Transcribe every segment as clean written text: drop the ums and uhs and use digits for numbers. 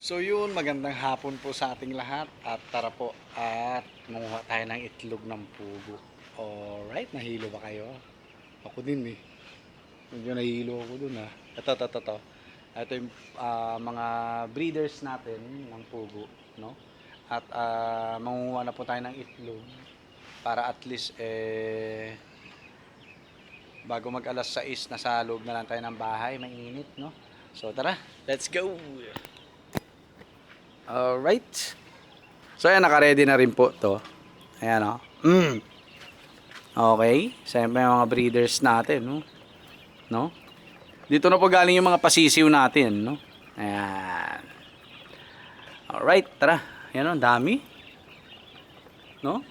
So yun, magandang hapon po sa ating lahat at tara po at manguha tayo ng itlog ng pugo. Alright, nahilo ba kayo? Ako din eh. Medyo nahilo ako dun ah. Ito. Ito yung mga breeders natin ng pugo, no? At manguha na po tayo ng itlog para at least bago mag alas 6 nasa loob na lang tayo ng bahay, mainit, no? So tara, let's go! Alright. So ayan, naka-ready na rin po to. Ayan o. Okay. Siyempre yung mga breeders natin, no? No? Dito na po galing yung mga pasisiw natin, no? Ayan. Alright, tara. Ayan o, dami. No?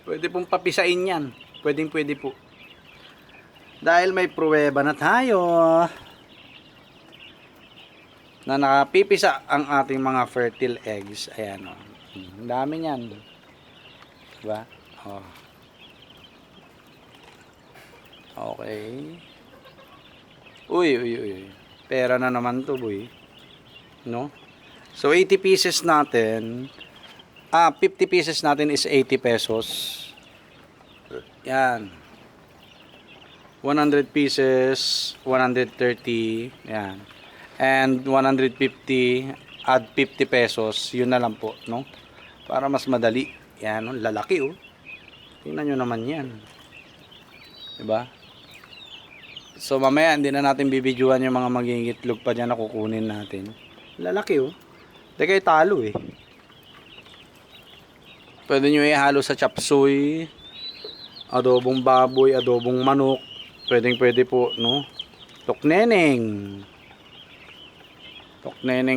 Pwede pong papisain yan. Pwede po. Dahil may pruweba na tayo na nakapipisa ang ating mga fertile eggs. Ayan o. Ang dami niyan. Diba? Oh. Okay. Uy. Pera na naman to, boy. No? So 80 pieces natin. 50 pieces natin is 80 pesos. Yan. 100 pieces, 130. Yan. And 150 add 50 pesos. Yun na lang po, no? Para mas madali. Yan, no? Lalaki, oh. Tingnan nyo naman yan. Diba? So mamaya hindi na natin bibidyohan yung mga magiging itlog pa dyan na kukunin natin. Lalaki, oh. Hindi kayo talo eh. Pwede nyo ihalo sa chapsuy, adobong baboy, adobong manok. Pwede po, no? Tokneneng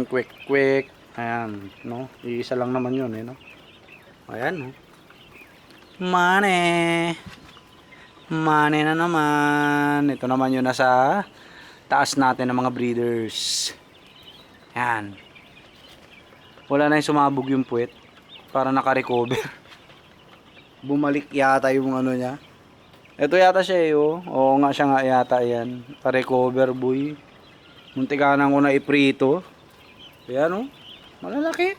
quick. Ayan, no? Iisa lang naman yun eh, no? Ayan, no? Money na naman. Ito naman yun nasa taas natin ng mga breeders. Yan. Wala na yung sumabog yung puwet. Para naka-recover. Bumalik yata yung ano niya. Ito yata siya eh, oh. Oo nga, siya nga yata yan. Pa-recover, boy. Muntikanan ko na iprito. Ayan, oh. Malalaki.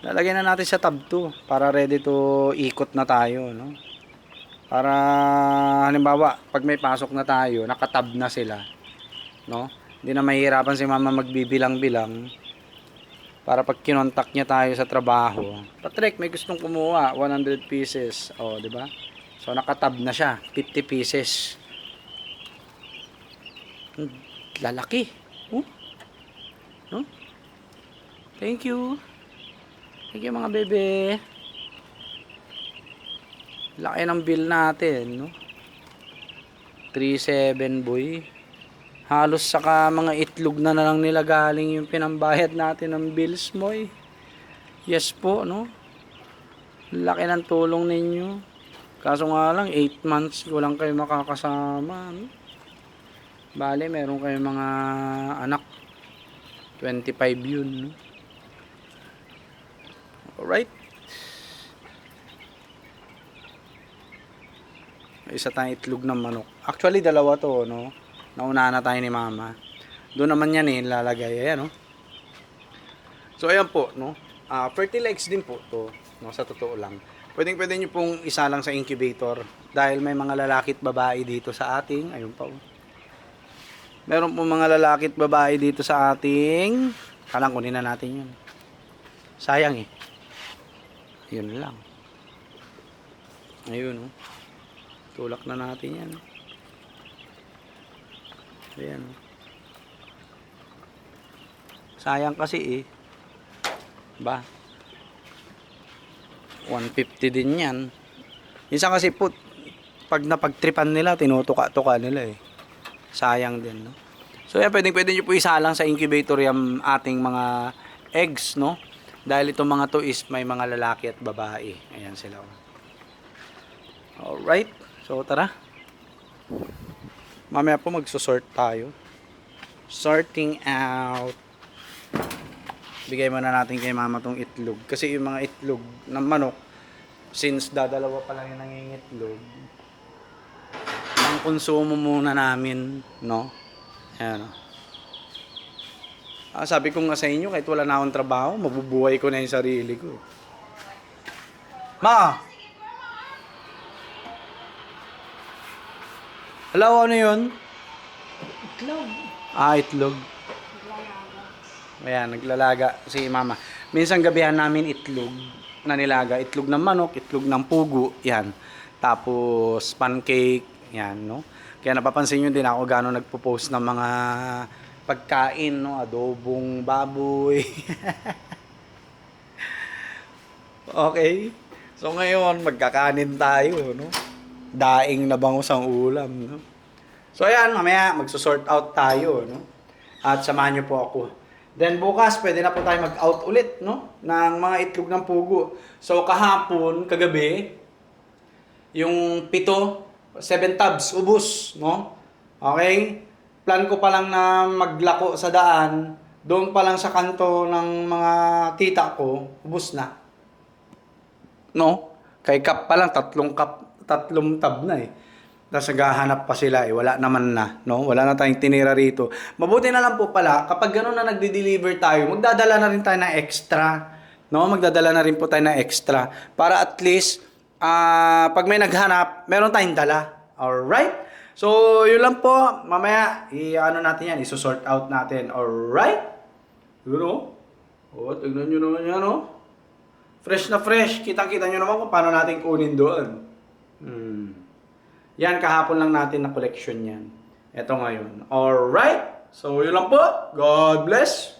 Lalagyan na natin sa tab 2 para ready to ikot na tayo, no? Para halimbawa, pag may pasok na tayo, nakatab na sila, no? Hindi na mahihirapan si mama magbibilang-bilang. Para pag kinontak niya tayo sa trabaho, Patrick, may gustong kumuha, 100 pieces. Oh, di ba? So nakatab na siya, 50 pieces. Lalaki. Oh. No? Thank you. Thank you mga bebe. Laki ng bill natin, no? 3.7 boy. Halos saka mga itlog na lang nila galing yung pinambayad natin ng bills mo eh. Yes po, no? Laki ng tulong ninyo. Kaso nga lang 8 months ko lang kayo makakasama, no? Bale, meron kayong mga anak 25 yun, no? Alright. Isa tayong itlog ng manok. Actually, dalawa to, no? Nauna na tayo ni mama. Doon naman yan eh, lalagay. Ayan, no? So, ayan po, no? Fertile eggs din po to, no? Sa totoo lang. Pwede nyo pong isa lang sa incubator. Dahil may mga lalaki at babae dito sa ating, ayun pa, oh. Meron po mga lalaki at babae dito sa ating, kalang kunin na natin yun. Sayang eh. Yun lang. Ayun, oh. Tulak na natin yan. Ayan. Sayang kasi eh. Ba? 150 din yan. Minsan kasi po, pag napagtripan nila, tinutuka-tuka nila eh. Sayang din, no? So yan, pwede nyo po isalang sa incubator yung ating mga eggs, no? Dahil itong mga to is may mga lalaki at babae. Ayan sila. Alright. So tara. Mamaya po magsusort tayo. Sorting out. Bigay muna natin kay mama tong itlog. Kasi yung mga itlog ng manok, since dadalawa pa lang yung nangingitlog, ang konsumo muna namin, no? Ayan, no? Sabi ko nga sa inyo, kahit wala na akong trabaho, mabubuhay ko na yung sarili ko. Ma! Hello, ano yun? Itlog. Itlog. Ayan, naglalaga si mama. Minsan gabihan namin itlog na nilaga. Itlog ng manok, itlog ng pugo, yan. Tapos pancake, yan, no? Kaya napapansin nyo din ako gano'n nagpo-post ng mga pagkain, no? Adobong baboy. Okay. So ngayon, magkakanin tayo, no? Daing na bangus ang ulam, no? So ayan, mamaya magsusort out tayo, no? At samahan niyo po ako. Then bukas, pwede na po tayo mag-out ulit, no? Ng mga itlog ng pugo. So kahapon, kagabi, yung 7 tubs, ubos, no? Okay? Plan ko pa lang na maglako sa daan, doon pa lang sa kanto ng mga tita ko, ubos na. No? Kay cup pa lang, 3 tab na eh. Tapos naghahanap pa sila eh, wala naman na, no? Wala na tayong tinira rito. Mabuti na lang po pala, kapag gano'n na nagde-deliver tayo, magdadala na rin tayo ng extra, no? Magdadala na rin po tayo ng extra para at least pag may naghanap, meron tayong dala. Alright? So, yun lang po. Mamaya, i-ano natin yan, isusort out natin. Alright? Yun o. O, tignan nyo naman yan o. Fresh na fresh. Kitang-kita nyo naman kung paano natin kunin doon. Yan, kahapon lang natin na collection yan. Ito ngayon. Alright? So, yun lang po. God bless.